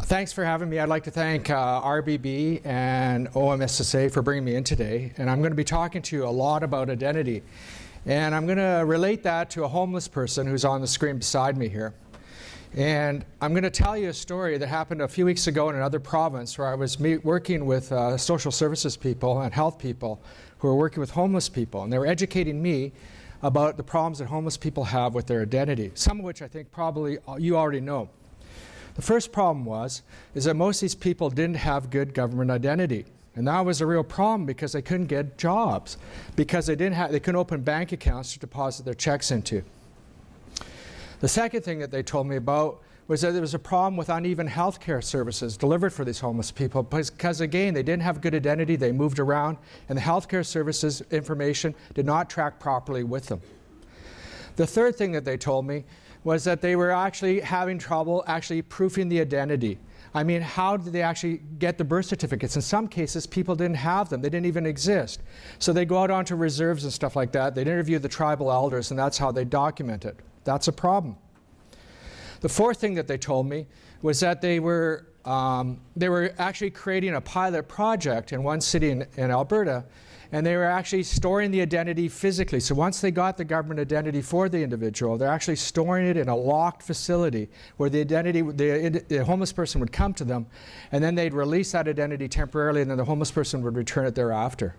Thanks for having me. I'd like to thank RBB and OMSSA for bringing me in today. And I'm going to be talking to you a lot about identity. And I'm going to relate that to a homeless person who's on the screen beside me here. And I'm going to tell you a story that happened a few weeks ago in another province where I was working with social services people and health people who were working with homeless people. And they were educating me about the problems that homeless people have with their identity, some of which I think probably you already know. The first problem is that most of these people didn't have good government identity. And that was a real problem because they couldn't get jobs, because they couldn't open bank accounts to deposit their checks into. The second thing that they told me about was that there was a problem with uneven health care services delivered for these homeless people because, again, they didn't have good identity, they moved around, and the health care services information did not track properly with them. The third thing that they told me was that they were actually having trouble actually proofing the identity. I mean, how did they actually get the birth certificates? In some cases, people didn't have them. They didn't even exist. So they go out onto reserves and stuff like that. They'd interview the tribal elders, and that's how they document it. That's a problem. The fourth thing that they told me was that they were actually creating a pilot project in one city in Alberta, and they were actually storing the identity physically. So once they got the government identity for the individual, they're actually storing it in a locked facility where the homeless person would come to them, and then they'd release that identity temporarily, and then the homeless person would return it thereafter.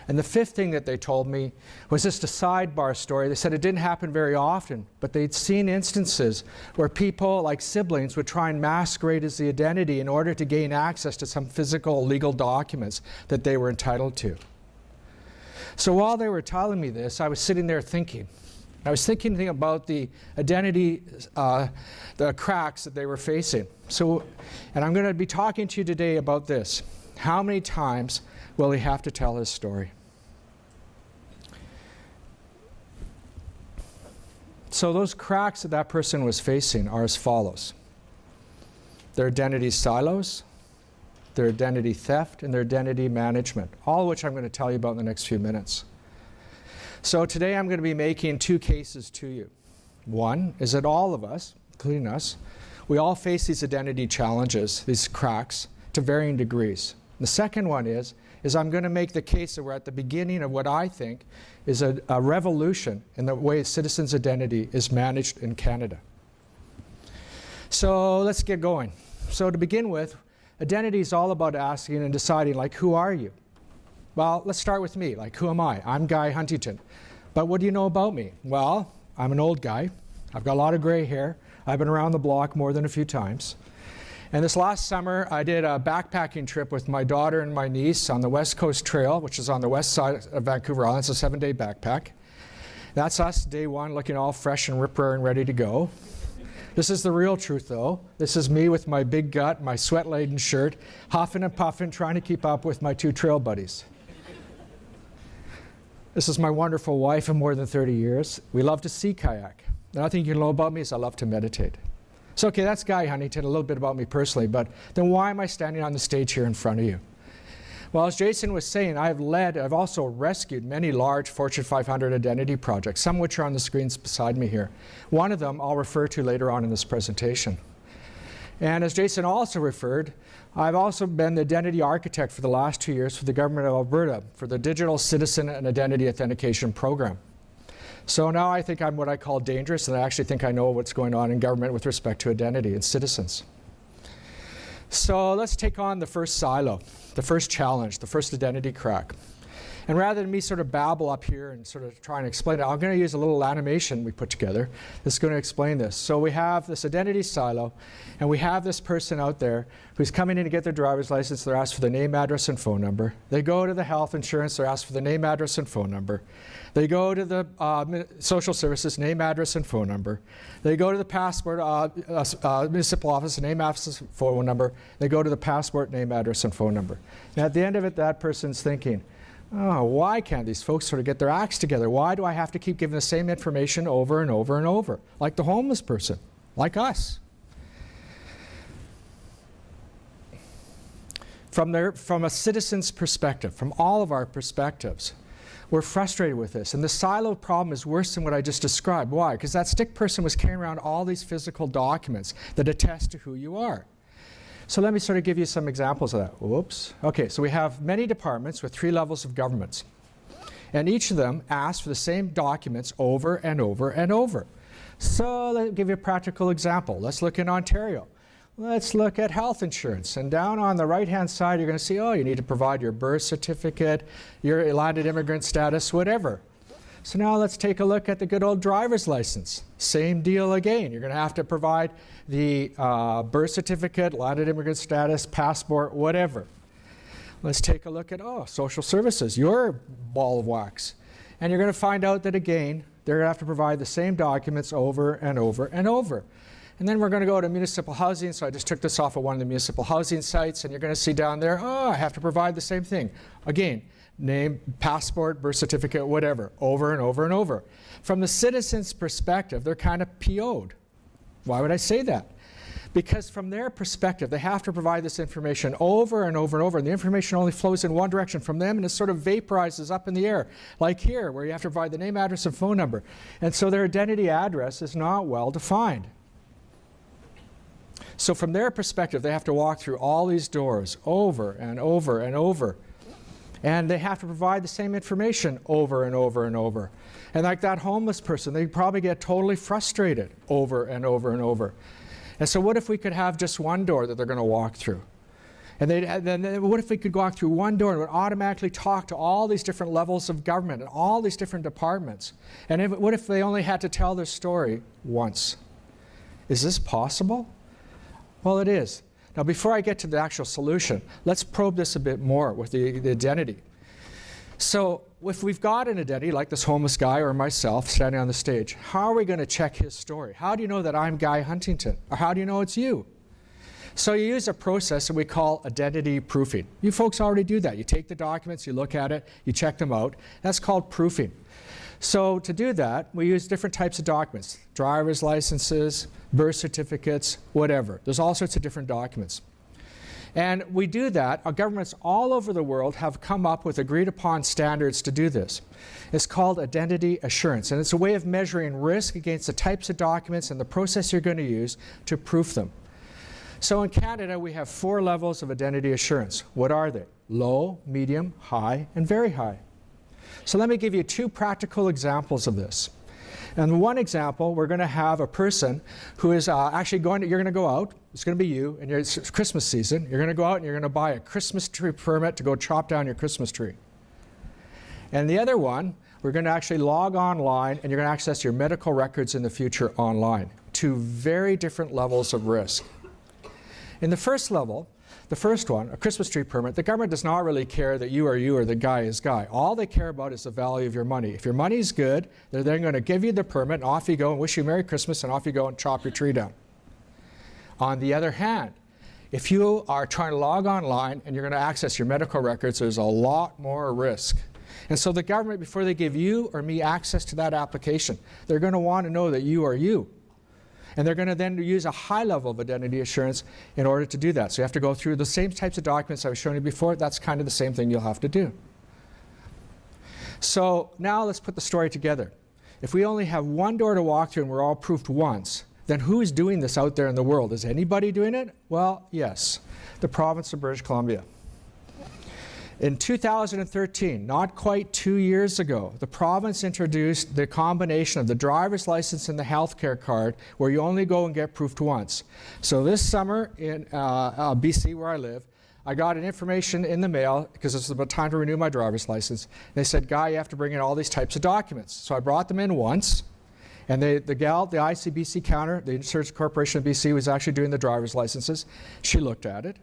And the fifth thing that they told me was just a sidebar story. They said it didn't happen very often, but they'd seen instances where people, like siblings, would try and masquerade as the identity in order to gain access to some physical legal documents that they were entitled to. So while they were telling me this, I was sitting there thinking. I was thinking about the identity, the cracks that they were facing. And I'm going to be talking to you today about this. How many times will he have to tell his story? So those cracks that that person was facing are as follows. Their identity silos, their identity theft, and their identity management, all of which I'm going to tell you about in the next few minutes. So today I'm going to be making two cases to you. One is that all of us, including us, we all face these identity challenges, these cracks, to varying degrees. The second one is I'm going to make the case that we're at the beginning of what I think is a revolution in the way citizens' identity is managed in Canada. So let's get going. So to begin with, identity is all about asking and deciding, like, who are you? Well, let's start with me. Like, who am I? I'm Guy Huntington. But what do you know about me? Well, I'm an old guy. I've got a lot of gray hair. I've been around the block more than a few times. And this last summer, I did a backpacking trip with my daughter and my niece on the West Coast Trail, which is on the west side of Vancouver Island. It's a 7-day backpack. That's us, day one, looking all fresh and rip-roaring, ready to go. This is the real truth, though. This is me with my big gut, my sweat-laden shirt, huffing and puffing, trying to keep up with my two trail buddies. This is my wonderful wife of more than 30 years. We love to sea kayak. Another thing you know about me is I love to meditate. So, okay, that's Guy Huntington, a little bit about me personally, but then why am I standing on the stage here in front of you? Well, as Jason was saying, I've also rescued many large Fortune 500 identity projects, some of which are on the screens beside me here. One of them I'll refer to later on in this presentation. And as Jason also referred, I've also been the identity architect for the last 2 years for the Government of Alberta for the Digital Citizen and Identity Authentication Program. So now I think I'm what I call dangerous, and I actually think I know what's going on in government with respect to identity and citizens. So let's take on the first silo, the first challenge, the first identity crack. And rather than me sort of babble up here and sort of try and explain it, I'm going to use a little animation we put together that's going to explain this. So we have this identity silo, and we have this person out there who's coming in to get their driver's license. They're asked for the name, address, and phone number. They go to the health insurance. They're asked for the name, address, and phone number. They go to the social services, name, address, and phone number. They go to the passport municipal office, name, address, phone number. They go to the passport, name, address, and phone number. And at the end of it, that person's thinking, oh, why can't these folks sort of get their acts together? Why do I have to keep giving the same information over and over and over? Like the homeless person, like us. From a citizen's perspective, from all of our perspectives, We're frustrated with this. And the silo problem is worse than what I just described. Why? Because that stick person was carrying around all these physical documents that attest to who you are. So let me sort of give you some examples of that. Whoops. Okay, so we have many departments with 3 levels of governments. And each of them asks for the same documents over and over and over. So let me give you a practical example. Let's look in Ontario. Let's look at health insurance. And down on the right-hand side, you're going to see, oh, you need to provide your birth certificate, your landed immigrant status, whatever. So now let's take a look at the good old driver's license. Same deal again. You're going to have to provide the birth certificate, landed immigrant status, passport, whatever. Let's take a look at, social services, your ball of wax. And you're going to find out that, again, they're going to have to provide the same documents over and over and over. And then we're going to go to municipal housing. So I just took this off of one of the municipal housing sites, and you're going to see down there, I have to provide the same thing. Again, name, passport, birth certificate, whatever, over and over and over. From the citizen's perspective, they're kind of PO'd. Why would I say that? Because from their perspective, they have to provide this information over and over and over, and the information only flows in one direction from them, and it sort of vaporizes up in the air, like here, where you have to provide the name, address, and phone number. And so their identity address is not well defined. So from their perspective, they have to walk through all these doors over and over and over. And they have to provide the same information over and over and over. And like that homeless person, they probably get totally frustrated over and over and over. And so what if we could have just one door that they're going to walk through? And then what if we could walk through one door and it would automatically talk to all these different levels of government and all these different departments? And what if they only had to tell their story once? Is this possible? Well, it is. Now, before I get to the actual solution, let's probe this a bit more with the identity. So if we've got an identity, like this homeless guy or myself standing on the stage, how are we going to check his story? How do you know that I'm Guy Huntington? Or how do you know it's you? So you use a process that we call identity proofing. You folks already do that. You take the documents, you look at it, you check them out. That's called proofing. So to do that, we use different types of documents, driver's licenses, birth certificates, whatever. There's all sorts of different documents. And we do that. Our governments all over the world have come up with agreed upon standards to do this. It's called identity assurance, and it's a way of measuring risk against the types of documents and the process you're going to use to proof them. So in Canada, we have 4 levels of identity assurance. What are they? Low, medium, high, and very high. So let me give you 2 practical examples of this. And one example, we're going to have a person who is actually you're going to go out, it's going to be you, and it's Christmas season, you're going to go out and you're going to buy a Christmas tree permit to go chop down your Christmas tree. And the other one, we're going to actually log online and you're going to access your medical records in the future online. 2 very different levels of risk. In the first level, the first one, a Christmas tree permit, the government does not really care that you or the guy is Guy. All they care about is the value of your money. If your money's good, they're then going to give you the permit and off you go and wish you Merry Christmas and off you go and chop your tree down. On the other hand, if you are trying to log online and you're going to access your medical records, there's a lot more risk. And so the government, before they give you or me access to that application, they're going to want to know that you are you. And they're going to then use a high level of identity assurance in order to do that. So you have to go through the same types of documents I was showing you before. That's kind of the same thing you'll have to do. So now let's put the story together. If we only have one door to walk through and we're all proofed once, then who is doing this out there in the world? Is anybody doing it? Well, yes, the province of British Columbia. In 2013, not quite 2 years ago, the province introduced the combination of the driver's license and the healthcare card, where you only go and get proofed once. So this summer in BC, where I live, I got an information in the mail, because it's about time to renew my driver's license. They said, Guy, you have to bring in all these types of documents. So I brought them in once, and the gal, the ICBC counter, the Insurance Corporation of BC, was actually doing the driver's licenses. She looked at it.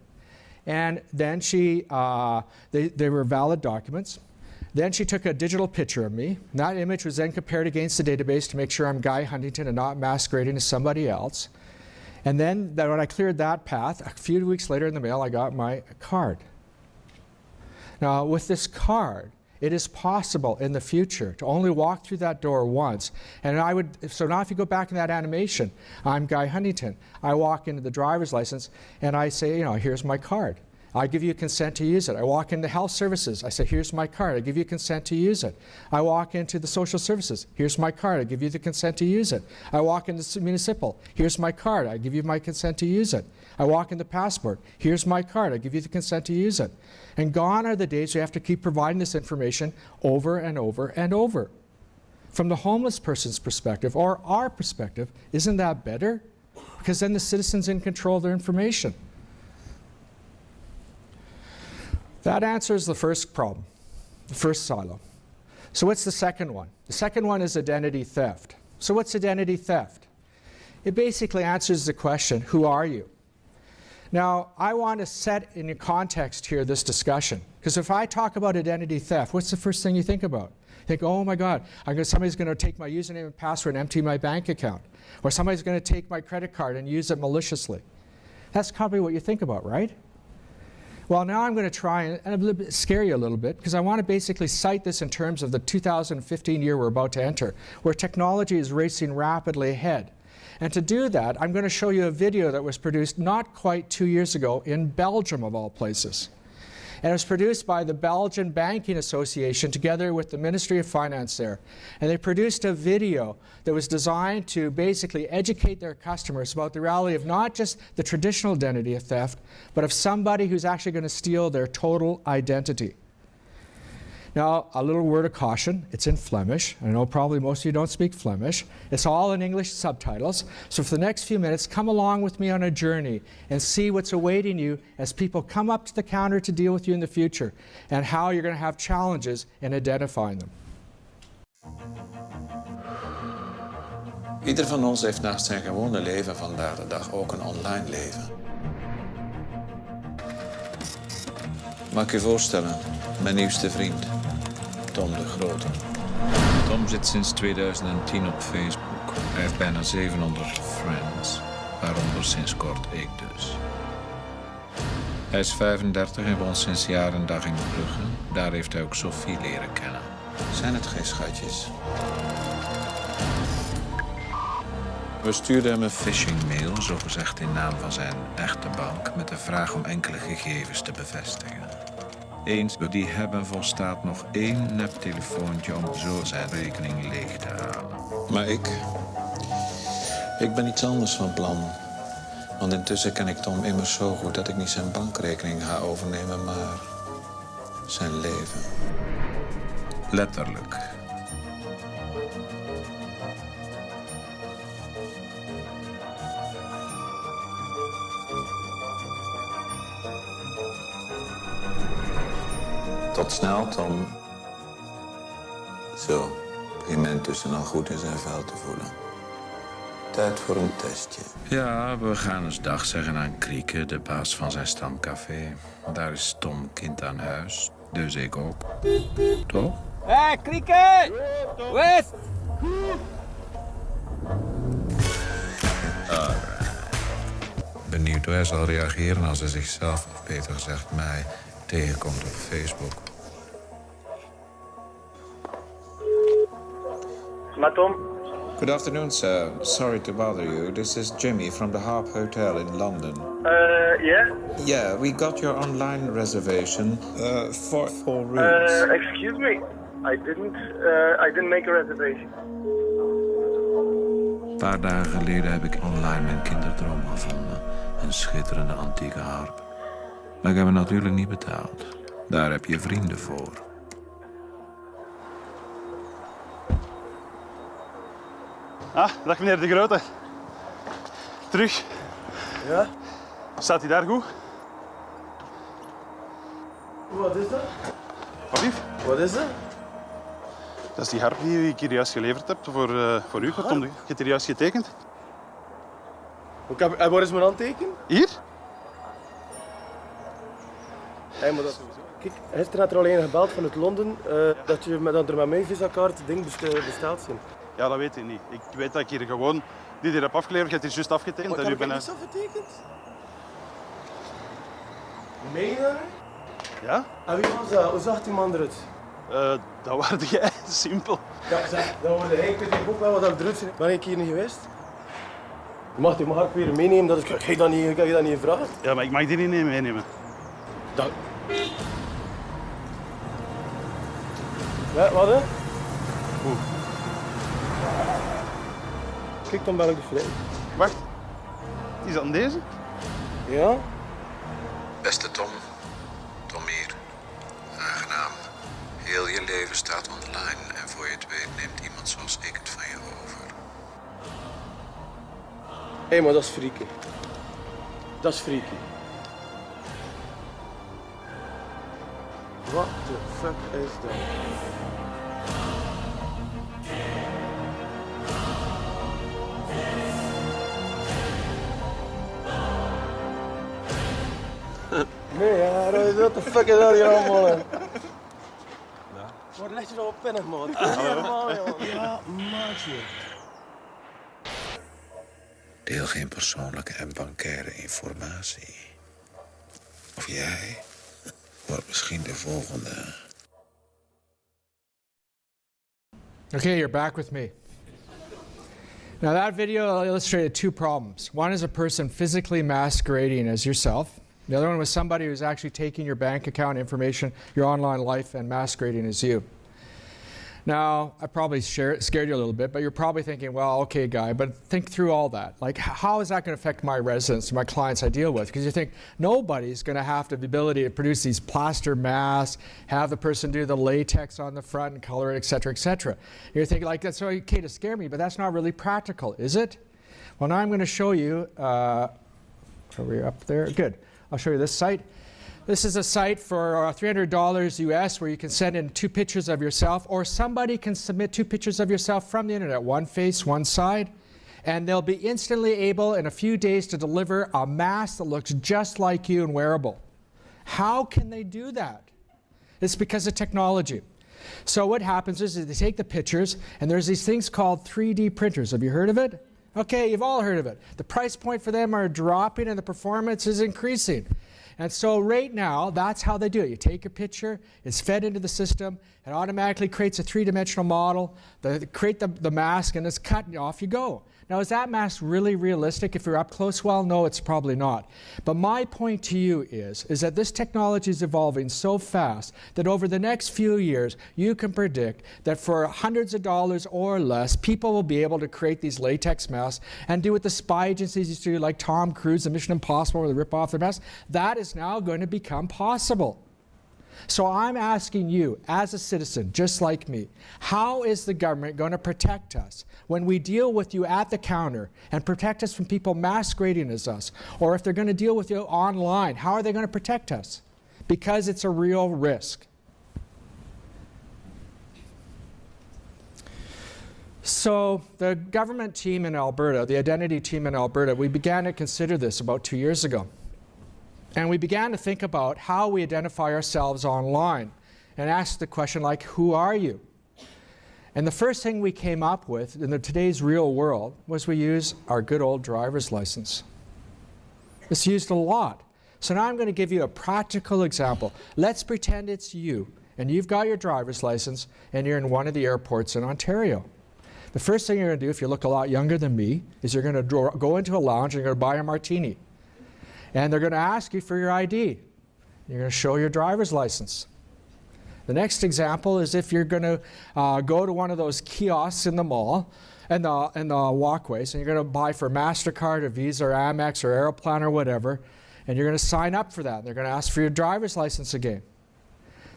And then they were valid documents. Then she took a digital picture of me. And that image was then compared against the database to make sure I'm Guy Huntington and not masquerading as somebody else. And then when I cleared that path, a few weeks later in the mail, I got my card. Now, with this card, it is possible in the future to only walk through that door once. And so now if you go back in that animation, I'm Guy Huntington. I walk into the driver's license and I say, here's my card. I give you consent to use it. I walk into health services. I say, here's my card. I give you consent to use it. I walk into the social services. Here's my card. I give you the consent to use it. I walk into municipal. Here's my card. I give you my consent to use it. I walk into passport. Here's my card. I give you the consent to use it. And gone are the days we have to keep providing this information over and over and over. From the homeless person's perspective, or our perspective, isn't that better? Because then the citizen's in control of their information. That answers the first problem, the first silo. So what's the second one? The second one is identity theft. So what's identity theft? It basically answers the question, who are you? Now, I want to set in context here this discussion, because if I talk about identity theft, what's the first thing you think about? You think, oh my God, somebody's going to take my username and password and empty my bank account. Or somebody's going to take my credit card and use it maliciously. That's probably what you think about, right? Well, now I'm going to try and a little bit scare you a little bit, because I want to basically cite this in terms of the 2015 year we're about to enter, where technology is racing rapidly ahead. And to do that, I'm going to show you a video that was produced not quite 2 years ago in Belgium, of all places. And it was produced by the Belgian Banking Association together with the Ministry of Finance there. And they produced a video that was designed to basically educate their customers about the reality of not just the traditional identity of theft, but of somebody who's actually going to steal their total identity. Now, a little word of caution, it's in Flemish. I know probably most of you don't speak Flemish. It's all in English subtitles. So for the next few minutes, come along with me on a journey and see what's awaiting you as people come up to the counter to deal with you in the future, and how you're going to have challenges in identifying them. Ieder van ons heeft naast zijn gewone leven vandaag de dag ook een online leven. Mag ik je voorstellen, mijn nieuwste vriend, Tom de Grote. Tom zit sinds 2010 op Facebook. Hij heeft bijna 700 friends, waaronder sinds kort ik dus. Hij is 35 en woont sinds jaar en dag in Brugge. Daar heeft hij ook Sophie leren kennen. Zijn het geen schatjes? We stuurden hem een phishing-mail, zogezegd in naam van zijn echte bank, met de vraag om enkele gegevens te bevestigen. Eens die hebben volstaat nog 1 neptelefoontje om zo zijn rekening leeg te halen. Maar ik ben iets anders van plan. Want intussen ken ik Tom immers zo goed dat ik niet zijn bankrekening ga overnemen, maar zijn leven. Letterlijk. Tot snel, Tom. Zo, begint men intussen al goed in zijn vel te voelen. Tijd voor een testje. Ja, we gaan eens dag zeggen aan Krieke, de baas van zijn stamcafé. Daar is Tom kind aan huis, dus ik ook. Toch? Hé, Krieke! West! Benieuwd hoe hij zal reageren als hij zichzelf, of beter gezegd mij, tegenkomt op Facebook. Maar Tom? Good afternoon, sir. Sorry to bother you. This is Jimmy from the Harp Hotel in London. Yeah? Yeah, we got your online reservation for 4 rooms. Excuse me. I didn't make a reservation. Een paar dagen geleden heb ik online mijn kinderdroom gevonden. Een schitterende antieke harp. Maar ik heb hem natuurlijk niet betaald. Daar heb je vrienden voor. Ah, dag meneer de Grote. Terug. Ja? Staat hij daar goed? Wat is dat? Wat lief? Wat is dat? Dat is die harp die ik hier juist geleverd heb voor u. Tom, je hebt hier juist getekend. En waar is mijn handtekening? Hier? Hey, maar dat... Kijk, gisteren had er al een gebeld vanuit Londen dat er met mijn visakaart ding besteld zijn. Ja, dat weet ik niet. Ik weet dat ik hier gewoon dit hier heb afgeleverd. Je hebt hier juist afgetekend. Maar heb ik niets afgetekend? Meen je dat? Ja? En wie was dat? Hoe zag die man eruit? Dat was jij. Simpel. Ja, zeg, dan wordt hij. Ik weet ook wel wat ik eruit zie. Ben ik hier niet geweest? Je mag die harp weer meenemen. Ik heb je dat niet gevraagd. Ja, maar ik mag die niet meenemen. Dank. Ja, wat hè? Oeh. Kijk, dan ben ik de vrij. Wacht. Is dat een deze? Ja? Beste Tom, Tom hier. Aangenaam. Heel je leven staat online en voor je het weet neemt iemand zoals ik het van je over. Hé, maar dat is freaky. Dat is freaky. What the fuck is dat? Nee, ja, what the fuck is dat hier allemaal? Wat leg je zo op pennen, man? Ja, maatje. Deel geen persoonlijke en bankaire informatie. Of jij wordt misschien de volgende. Okay, you're back with me. Now that video illustrated two problems. One is a person physically masquerading as yourself. The other one was somebody who's actually taking your bank account information, your online life, and masquerading as you. Now, I probably scared you a little bit, but you're probably thinking, well, okay, Guy, but think through all that. Like, how is that going to affect my residents, my clients I deal with? Because you think nobody's going to have the ability to produce these plaster masks, have the person do the latex on the front and color it, et cetera, et cetera. You're thinking, like, that's okay to scare me, but that's not really practical, is it? Well, now I'm going to show you, are we up there? Good. I'll show you this site. This is a site for $300 US where you can send in 2 pictures of yourself, or somebody can submit 2 pictures of yourself from the internet, one face, one side, and they'll be instantly able in a few days to deliver a mask that looks just like you and wearable. How can they do that? It's because of technology. So what happens is they take the pictures, and there's these things called 3D printers. Have you heard of it? Okay, you've all heard of it. The price point for them are dropping and the performance is increasing. And so right now, that's how they do it. You take a picture, it's fed into the system, it automatically creates a 3-dimensional model, create the mask, and it's cut, and off you go. Now, is that mask really realistic if you're up close? Well, no, it's probably not. But my point to you is that this technology is evolving so fast that over the next few years, you can predict that for hundreds of dollars or less, people will be able to create these latex masks and do what the spy agencies used to do, like Tom Cruise and Mission Impossible, where they rip off their masks. That is now going to become possible. So I'm asking you, as a citizen, just like me, how is the government going to protect us when we deal with you at the counter and protect us from people masquerading as us? Or if they're going to deal with you online, how are they going to protect us? Because it's a real risk. So the government team in Alberta, the identity team in Alberta, we began to consider this about 2 years ago. And we began to think about how we identify ourselves online and ask the question like, who are you? And the first thing we came up with in today's real world was we use our good old driver's license. It's used a lot. So now I'm going to give you a practical example. Let's pretend it's you, and you've got your driver's license, and you're in one of the airports in Ontario. The first thing you're going to do, if you look a lot younger than me, is you're going to go into a lounge and you're going to buy a martini. And they're going to ask you for your ID. You're going to show your driver's license. The next example is if you're going to go to one of those kiosks in the mall and the walkways, and you're going to buy for MasterCard or Visa or Amex or Aeroplan or whatever, and you're going to sign up for that. They're going to ask for your driver's license again.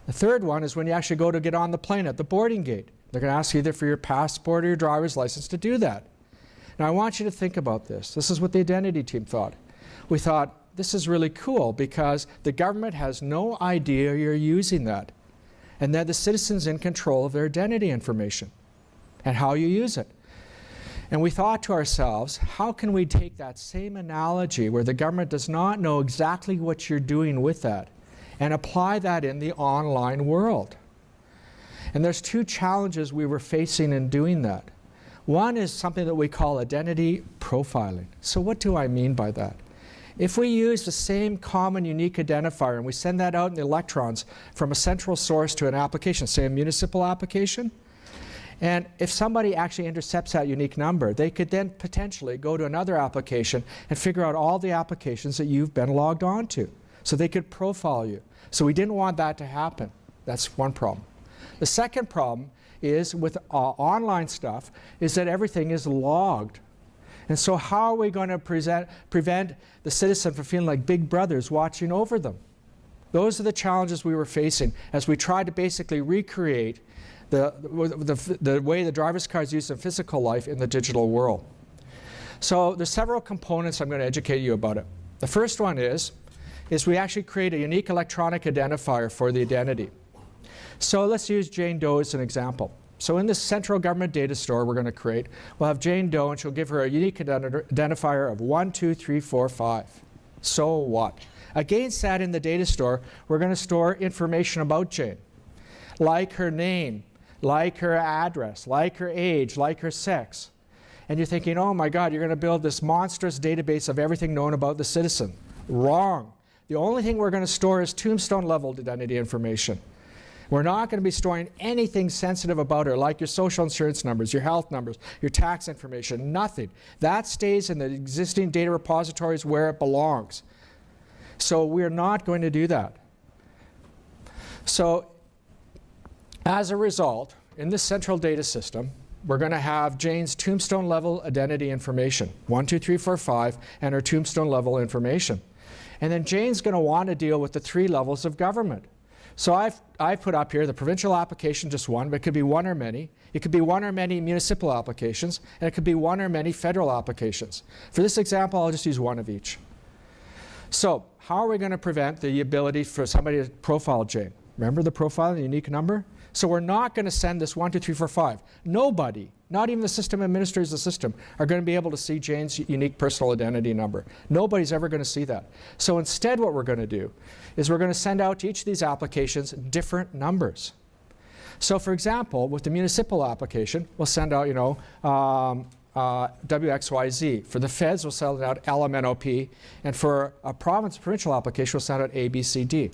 The third one is when you actually go to get on the plane at the boarding gate. They're going to ask you either for your passport or your driver's license to do that. Now I want you to think about this. This is what the identity team thought. We thought, this is really cool because the government has no idea you're using that, and that the citizen's in control of their identity information and how you use it. And we thought to ourselves, how can we take that same analogy where the government does not know exactly what you're doing with that and apply that in the online world? And there's 2 challenges we were facing in doing that. One is something that we call identity profiling. So what do I mean by that? If we use the same common unique identifier and we send that out in the electrons from a central source to an application, say a municipal application, and if somebody actually intercepts that unique number, they could then potentially go to another application and figure out all the applications that you've been logged on to. so they could profile you. So we didn't want that to happen. That's one problem. The second problem is with online stuff is that everything is logged. And so how are we going to prevent the citizen from feeling like big brothers watching over them? Those are the challenges we were facing as we tried to basically recreate the way the driver's car is used in physical life in the digital world. So there's several components I'm going to educate you about it. The first one is we actually create a unique electronic identifier for the identity. So let's use Jane Doe as an example. So in this central government data store we're going to create, we'll have Jane Doe and she'll give her a unique identifier of 1, 2, 3, 4, 5. So what? Against that in the data store, we're going to store information about Jane, like her name, like her address, like her age, like her sex. And you're thinking, oh my God, you're going to build this monstrous database of everything known about the citizen. Wrong. The only thing we're going to store is tombstone-level identity information. We're not going to be storing anything sensitive about her, like your social insurance numbers, your health numbers, your tax information, nothing. That stays in the existing data repositories where it belongs. So we're not going to do that. So as a result, in this central data system, we're going to have Jane's tombstone level identity information, 1, 2, 3, 4, 5, and her tombstone level information. And then Jane's going to want to deal with the 3 levels of government. So I've put up here the provincial application, just one, but it could be one or many. It could be one or many municipal applications, and it could be one or many federal applications. For this example, I'll just use one of each. So how are we going to prevent the ability for somebody to profile Jane? Remember the profile, the unique number? So we're not going to send this 1, 2, 3, 4, 5. Nobody, not even the system administrators of the system, are going to be able to see Jane's unique personal identity number. Nobody's ever going to see that. So instead what we're going to do is we're going to send out to each of these applications different numbers. So for example, with the municipal application, we'll send out, WXYZ. For the feds, we'll send out LMNOP. And for a provincial application, we'll send out ABCD.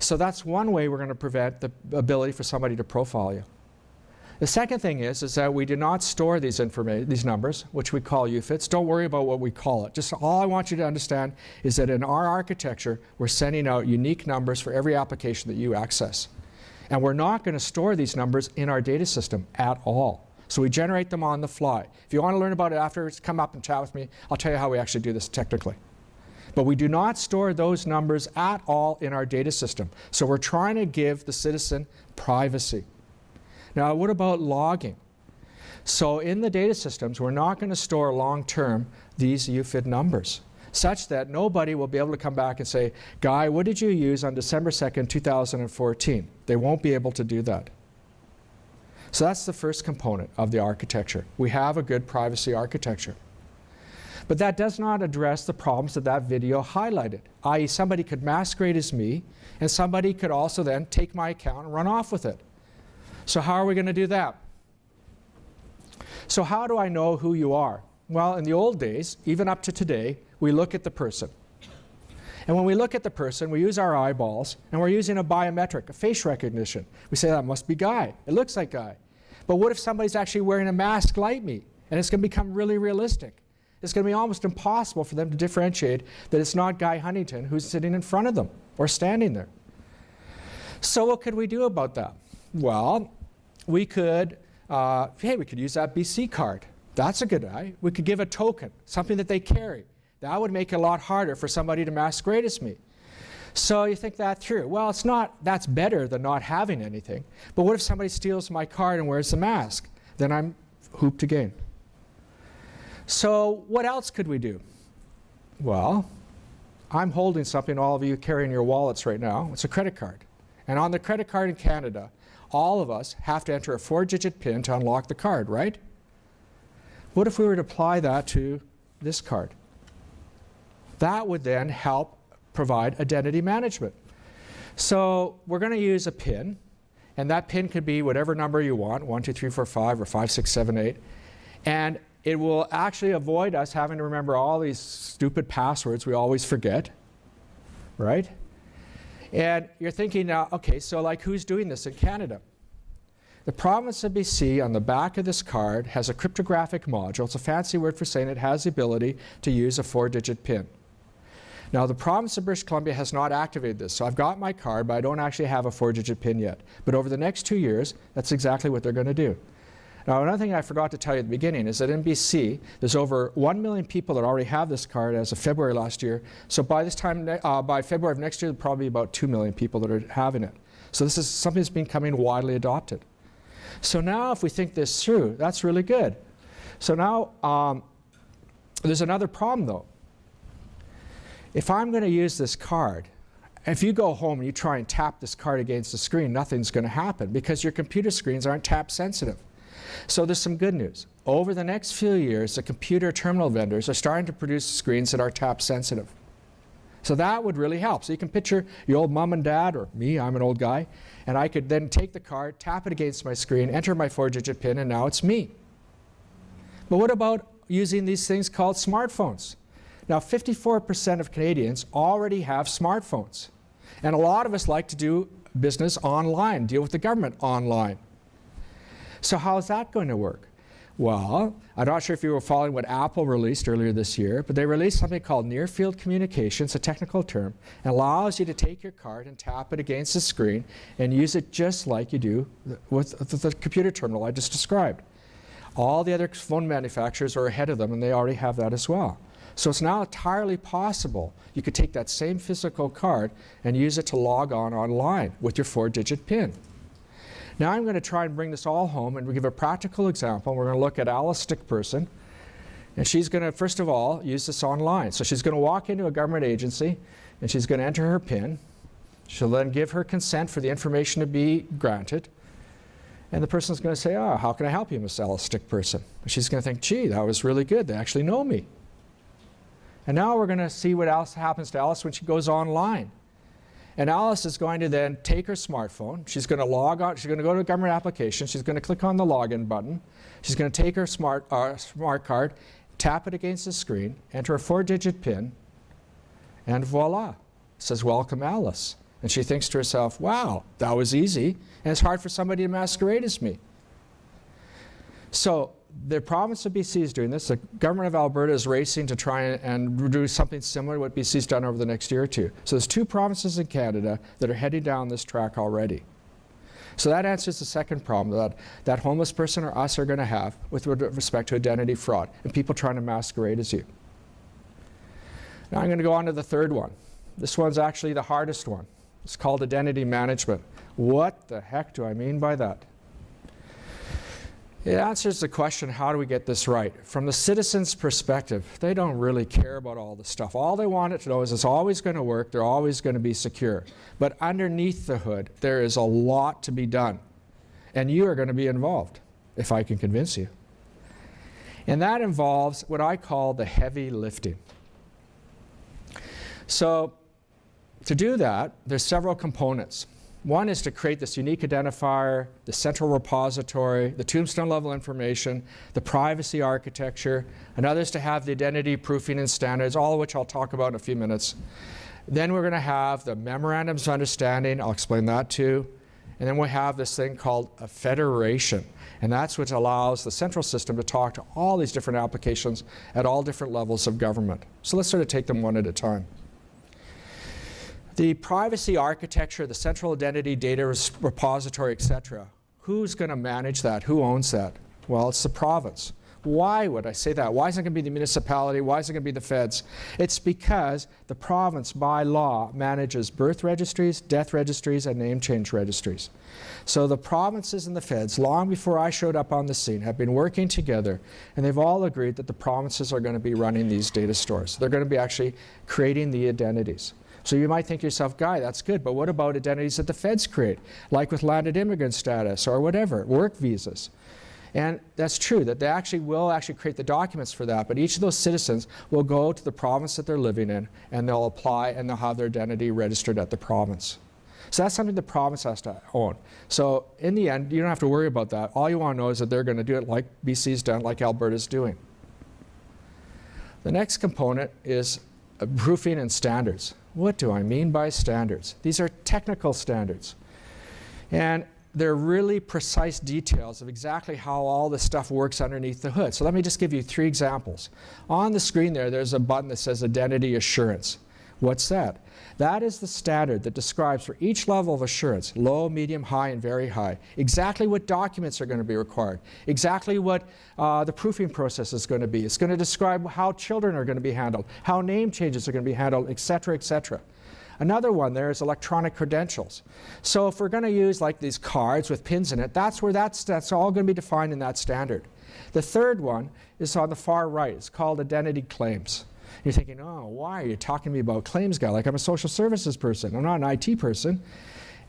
So that's one way we're going to prevent the ability for somebody to profile you. The second thing is that we do not store these numbers, which we call UFITs. Don't worry about what we call it. Just all I want you to understand is that in our architecture, we're sending out unique numbers for every application that you access. And we're not going to store these numbers in our data system at all. So we generate them on the fly. If you want to learn about it afterwards, come up and chat with me. I'll tell you how we actually do this technically. But we do not store those numbers at all in our data system. So we're trying to give the citizen privacy. Now, what about logging? So in the data systems, we're not going to store long-term these UFID numbers, such that nobody will be able to come back and say, Guy, what did you use on December 2nd, 2014? They won't be able to do that. So that's the first component of the architecture. We have a good privacy architecture. But that does not address the problems that that video highlighted, i.e. somebody could masquerade as me, and somebody could also then take my account and run off with it. So how are we going to do that? So how do I know who you are? Well, in the old days, even up to today, we look at the person. And when we look at the person, we use our eyeballs, and we're using a biometric, a face recognition. We say, that must be Guy. It looks like Guy. But what if somebody's actually wearing a mask like me? And it's going to become really realistic. It's going to be almost impossible for them to differentiate that it's not Guy Huntington who's sitting in front of them or standing there. So what could we do about that? Well, we could, we could use that BC card. That's a good idea. We could give a token, something that they carry. That would make it a lot harder for somebody to masquerade as me. So you think that through. Well, it's not, that's better than not having anything. But what if somebody steals my card and wears the mask? Then I'm hooped again. So what else could we do? Well, I'm holding something all of you carry in your wallets right now. It's a credit card. And on the credit card in Canada, all of us have to enter a 4-digit PIN to unlock the card, right? What if we were to apply that to this card? That would then help provide identity management. So we're going to use a PIN, and that PIN could be whatever number you want, 1, 2, 3, 4, 5, or 5, 6, 7, 8. And it will actually avoid us having to remember all these stupid passwords we always forget, right? And you're thinking now, okay, so like who's doing this in Canada? The province of BC on the back of this card has a cryptographic module. It's a fancy word for saying it has the ability to use a 4-digit PIN. Now, the province of British Columbia has not activated this, so I've got my card, but I don't actually have a 4-digit PIN yet. But over the next 2 years, that's exactly what they're going to do. Now, another thing I forgot to tell you at the beginning is that in BC, there's over 1 million people that already have this card as of February last year. So by this time, by February of next year, there'll probably be about 2 million people that are having it. So this is something that's becoming widely adopted. So now if we think this through, that's really good. So now there's another problem though. If I'm going to use this card, if you go home and you try and tap this card against the screen, nothing's going to happen because your computer screens aren't tap sensitive. So there's some good news. Over the next few years, the computer terminal vendors are starting to produce screens that are tap sensitive. So that would really help. So you can picture your old mom and dad, or me, I'm an old guy, and I could then take the card, tap it against my screen, enter my 4-digit PIN, and now it's me. But what about using these things called smartphones? Now, 54% of Canadians already have smartphones. And a lot of us like to do business online, deal with the government online. So how is that going to work? Well, I'm not sure if you were following what Apple released earlier this year, but they released something called near-field communication. It's a technical term. It allows you to take your card and tap it against the screen and use it just like you do with the computer terminal I just described. All the other phone manufacturers are ahead of them, and they already have that as well. So it's now entirely possible you could take that same physical card and use it to log on online with your 4-digit PIN. Now I'm going to try and bring this all home and give a practical example. We're going to look at Alice Stickperson, and she's going to, first of all, use this online. So she's going to walk into a government agency, and she's going to enter her PIN. She'll then give her consent for the information to be granted. And the person's going to say, oh, how can I help you, Miss Alice Stickperson? And she's going to think, gee, that was really good. They actually know me. And now we're going to see what else happens to Alice when she goes online. And Alice is going to then take her smartphone. She's going to log on. She's going to go to a government application. She's going to click on the login button. She's going to take her smart card, tap it against the screen, enter a 4-digit PIN, and voila. It says, welcome, Alice. And she thinks to herself, wow, that was easy. And it's hard for somebody to masquerade as me. So the province of BC is doing this. The Government of Alberta is racing to try and do something similar to what BC's done over the next year or two. So there's 2 provinces in Canada that are heading down this track already. So that answers the second problem that homeless person or us are going to have with respect to identity fraud and people trying to masquerade as you. Now I'm going to go on to the third one. This one's actually the hardest one. It's called identity management. What the heck do I mean by that? It answers the question, how do we get this right? From the citizen's perspective, they don't really care about all this stuff. All they want it to know is it's always going to work, they're always going to be secure. But underneath the hood, there is a lot to be done. And you are going to be involved, if I can convince you. And that involves what I call the heavy lifting. So to do that, there's several components. One is to create this unique identifier, the central repository, the tombstone level information, the privacy architecture. Another is to have the identity proofing and standards, all of which I'll talk about in a few minutes. Then we're going to have the memorandums of understanding. I'll explain that too. And then we have this thing called a federation. And that's what allows the central system to talk to all these different applications at all different levels of government. So let's sort of take them one at a time. The privacy architecture, the central identity data repository, etc. Who's going to manage that? Who owns that? Well, it's the province. Why would I say that? Why isn't it going to be the municipality? Why isn't it going to be the feds? It's because the province, by law, manages birth registries, death registries, and name change registries. So the provinces and the feds, long before I showed up on the scene, have been working together, and they've all agreed that the provinces are going to be running these data stores. They're going to be actually creating the identities. So you might think to yourself, Guy, that's good, but what about identities that the feds create, like with landed immigrant status or whatever, work visas? And that's true, that they will create the documents for that, but each of those citizens will go to the province that they're living in, and they'll apply, and they'll have their identity registered at the province. So that's something the province has to own. So in the end, you don't have to worry about that. All you want to know is that they're going to do it like BC's done, like Alberta's doing. The next component is proofing and standards. What do I mean by standards? These are technical standards. And they're really precise details of exactly how all this stuff works underneath the hood. So let me just give you 3 examples. On the screen there's a button that says Identity Assurance. What's that? That is the standard that describes for each level of assurance, low, medium, high, and very high, exactly what documents are going to be required, exactly what the proofing process is going to be. It's going to describe how children are going to be handled, how name changes are going to be handled, etc., etc. Another one there is electronic credentials. So if we're going to use like these cards with pins in it, that's all going to be defined in that standard. The third one is on the far right. It's called identity claims. You're thinking, oh, why are you talking to me about claims guy? Like I'm a social services person. I'm not an IT person.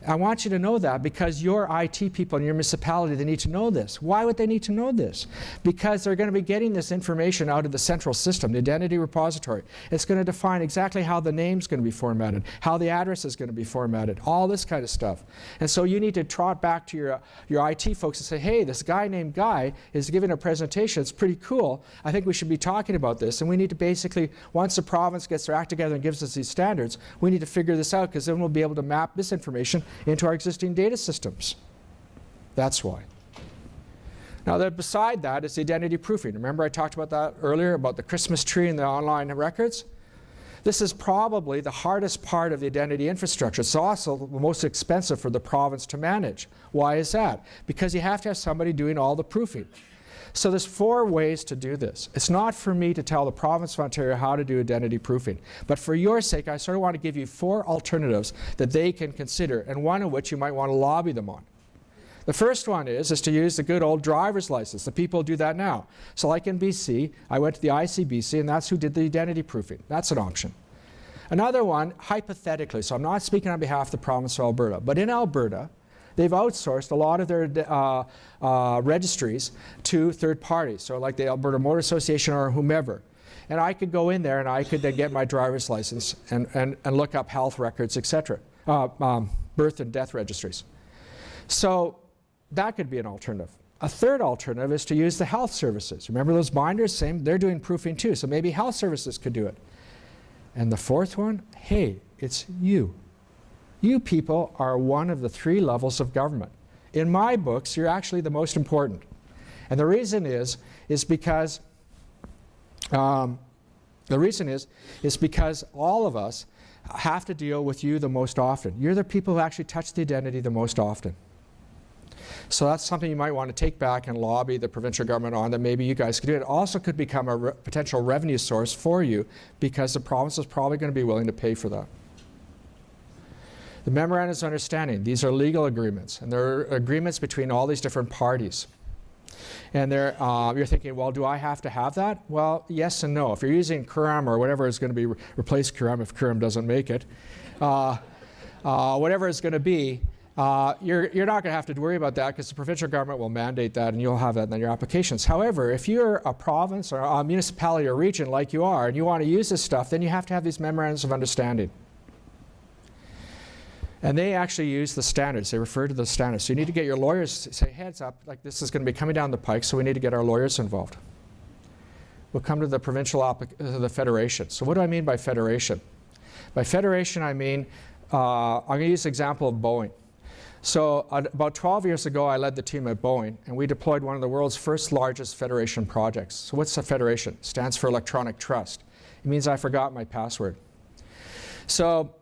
I want you to know that because your IT people in your municipality, they need to know this. Why would they need to know this? Because they're going to be getting this information out of the central system, the identity repository. It's going to define exactly how the name's going to be formatted, how the address is going to be formatted, all this kind of stuff. And so you need to trot back to your IT folks and say, hey, this guy named Guy is giving a presentation. It's pretty cool. I think we should be talking about this. And we need to basically, once the province gets their act together and gives us these standards, we need to figure this out because then we'll be able to map this information into our existing data systems. That's why. Now, beside that is the identity proofing. Remember I talked about that earlier, about the Christmas tree and the online records? This is probably the hardest part of the identity infrastructure. It's also the most expensive for the province to manage. Why is that? Because you have to have somebody doing all the proofing. So there's 4 ways to do this. It's not for me to tell the province of Ontario how to do identity proofing. But for your sake, I sort of want to give you 4 alternatives that they can consider, and one of which you might want to lobby them on. The first one is to use the good old driver's license. The people do that now. So like in BC, I went to the ICBC, and that's who did the identity proofing. That's an option. Another one, hypothetically, so I'm not speaking on behalf of the province of Alberta, but in Alberta, they've outsourced a lot of their registries to third parties, so like the Alberta Motor Association or whomever. And I could go in there and I could then get my driver's license and look up health records, etc., birth and death registries. So that could be an alternative. A third alternative is to use the health services. Remember those binders? Same, they're doing proofing too, so maybe health services could do it. And the fourth one, hey, it's you. You people are one of the 3 levels of government. In my books, you're actually the most important. And the reason is because all of us have to deal with you the most often. You're the people who actually touch the identity the most often. So that's something you might want to take back and lobby the provincial government on, that maybe you guys could do. It also could become a potential revenue source for you because the province is probably going to be willing to pay for that. The memorandums of understanding, these are legal agreements, and they're agreements between all these different parties. And you're thinking, well, do I have to have that? Well, yes and no. If you're using CURM or whatever is going to be replace CURM if CURM doesn't make it, whatever it's going to be, you're not going to have to worry about that because the provincial government will mandate that and you'll have that in your applications. However, if you're a province or a municipality or region like you are and you want to use this stuff, then you have to have these memorandums of understanding. And they actually use the standards. They refer to the standards. So you need to get your lawyers to say, heads up, like this is going to be coming down the pike, so we need to get our lawyers involved. We'll come to the the federation. So what do I mean by federation? By federation, I mean, I'm going to use the example of Boeing. So about 12 years ago, I led the team at Boeing, and we deployed one of the world's first largest federation projects. So what's a federation? It stands for electronic trust. It means I forgot my password. So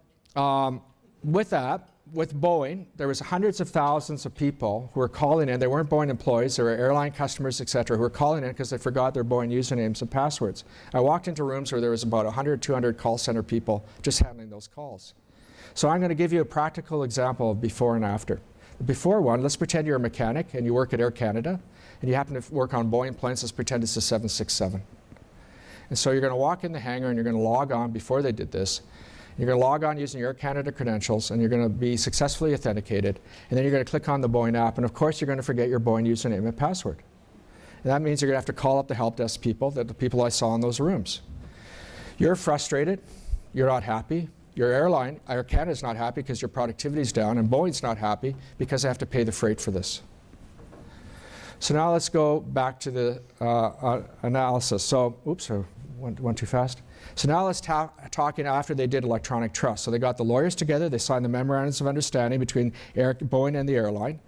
with Boeing, there was hundreds of thousands of people who were calling in. They weren't Boeing employees, they were airline customers, etc., who were calling in because they forgot their Boeing usernames and passwords. I walked into rooms where there was about 100, 200 call center people just handling those calls. So I'm going to give you a practical example of before and after. The before one, let's pretend you're a mechanic and you work at Air Canada and you happen to work on Boeing planes. Let's pretend it's a 767. And so you're going to walk in the hangar and you're going to log on before they did this. You're going to log on using your Air Canada credentials and you're going to be successfully authenticated. And then you're going to click on the Boeing app and of course you're going to forget your Boeing username and password. And that means you're going to have to call up the help desk people, the people I saw in those rooms. You're frustrated. You're not happy. Your airline, Air Canada, is not happy because your productivity is down, and Boeing's not happy because they have to pay the freight for this. So now let's go back to the analysis. So, oops, I went too fast. So now let's talk after they did electronic trust. So they got the lawyers together, they signed the memorandums of understanding between Boeing and the airline,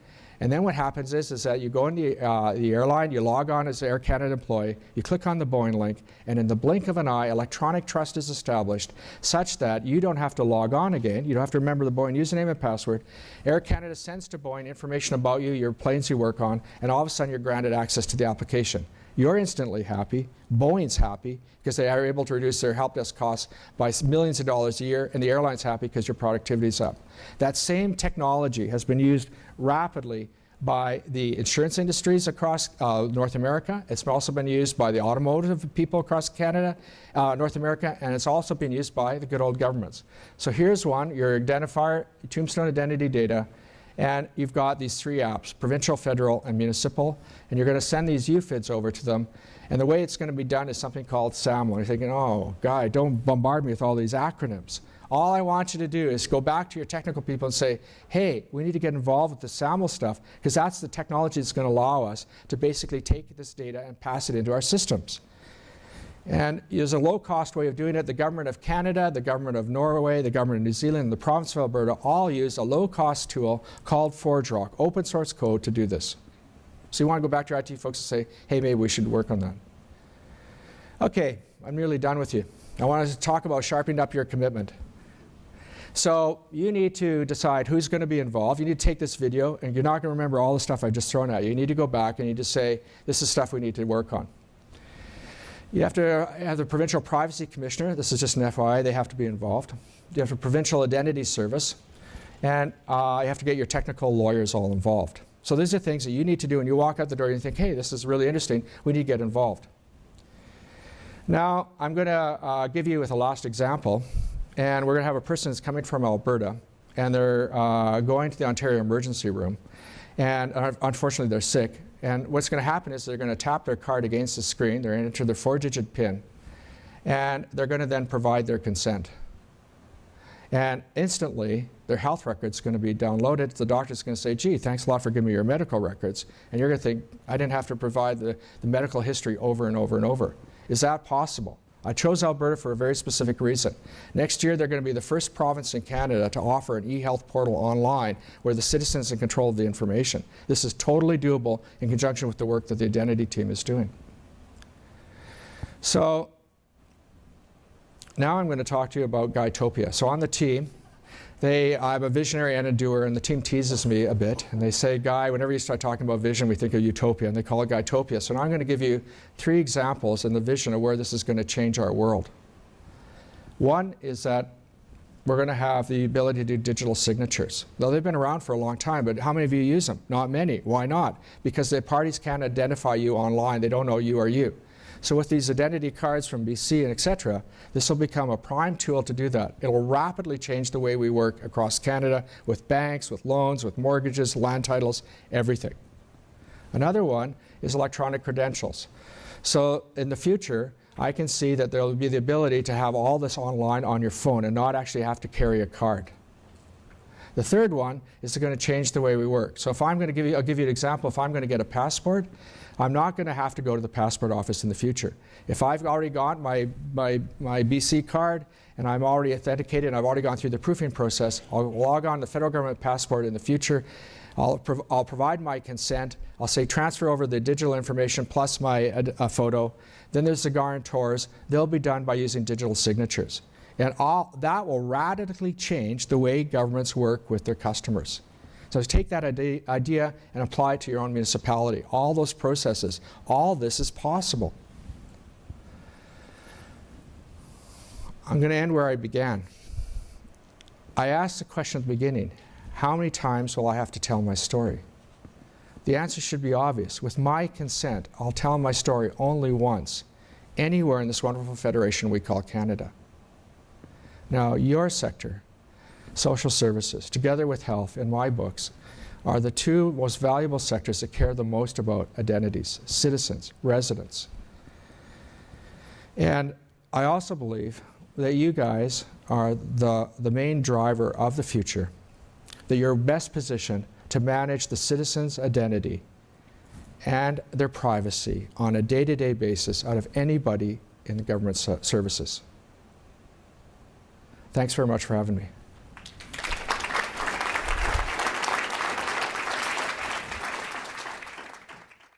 And then what happens is that you go in the airline, you log on as an Air Canada employee, you click on the Boeing link, and in the blink of an eye, electronic trust is established such that you don't have to log on again. You don't have to remember the Boeing username and password. Air Canada sends to Boeing information about you, your planes you work on, and all of a sudden you're granted access to the application. You're instantly happy. Boeing's happy because they are able to reduce their help desk costs by millions of dollars a year, and the airline's happy because your productivity is up. That same technology has been used rapidly by the insurance industries across North America. It's also been used by the automotive people across Canada, North America, and it's also been used by the good old governments. So here's one, your identifier, tombstone identity data, and you've got these three apps, provincial, federal, and municipal, and you're going to send these UFIDs over to them. And the way it's going to be done is something called SAMWM. You're thinking, oh, guy, don't bombard me with all these acronyms. All I want you to do is go back to your technical people and say, hey, we need to get involved with the SAMWM stuff, because that's the technology that's going to allow us to basically take this data and pass it into our systems. And there's a low-cost way of doing it. The Government of Canada, the Government of Norway, the Government of New Zealand, and the Province of Alberta all use a low-cost tool called ForgeRock, open source code to do this. So you want to go back to your IT folks and say, hey, maybe we should work on that. Okay, I'm nearly done with you. I want to talk about sharpening up your commitment. So you need to decide who's going to be involved. You need to take this video, and you're not going to remember all the stuff I've just thrown at you. You need to go back and you need to say, this is stuff we need to work on. You have to have the Provincial Privacy Commissioner. This is just an FYI. They have to be involved. You have a Provincial Identity Service. And you have to get your technical lawyers all involved. So these are things that you need to do when you walk out the door and you think, hey, this is really interesting. We need to get involved. Now, I'm going to give you with a last example. And we're going to have a person that's coming from Alberta. And they're going to the Ontario Emergency Room. And unfortunately, they're sick. And what's going to happen is they're going to tap their card against the screen. They're going to enter their 4-digit PIN. And they're going to then provide their consent. And instantly, their health record's going to be downloaded. The doctor's going to say, gee, thanks a lot for giving me your medical records. And you're going to think, I didn't have to provide the medical history over and over and over. Is that possible? I chose Alberta for a very specific reason. Next year, they're going to be the first province in Canada to offer an e-health portal online where the citizens are in control of the information. This is totally doable in conjunction with the work that the identity team is doing. So now I'm going to talk to you about Guytopia. So on the team, I'm a visionary and a doer, and the team teases me a bit. And they say, Guy, whenever you start talking about vision, we think of utopia, and they call it Guytopia. So now I'm going to give you 3 examples in the vision of where this is going to change our world. One is that we're going to have the ability to do digital signatures. Now, they've been around for a long time, but how many of you use them? Not many. Why not? Because the parties can't identify you online. They don't know you are you. So with these identity cards from BC and et cetera, this will become a prime tool to do that. It will rapidly change the way we work across Canada with banks, with loans, with mortgages, land titles, everything. Another one is electronic credentials. So in the future, I can see that there will be the ability to have all this online on your phone and not actually have to carry a card. The third one is going to change the way we work. So if I'm going to give you, I'll give you an example. If I'm going to get a passport, I'm not going to have to go to the passport office in the future. If I've already got my BC card and I'm already authenticated and I've already gone through the proofing process, I'll log on the federal government passport in the future. I'll provide my consent. I'll say transfer over the digital information plus my photo. Then there's the guarantors. They'll be done by using digital signatures. And that will radically change the way governments work with their customers. So take that idea and apply it to your own municipality. All those processes, all this is possible. I'm going to end where I began. I asked the question at the beginning, how many times will I have to tell my story? The answer should be obvious. With my consent, I'll tell my story only once, anywhere in this wonderful federation we call Canada. Now, your sector, social services, together with health, in my books, are the 2 most valuable sectors that care the most about identities, citizens, residents. And I also believe that you guys are the main driver of the future, that you're best positioned to manage the citizens' identity and their privacy on a day-to-day basis out of anybody in the government services. Thanks very much for having me.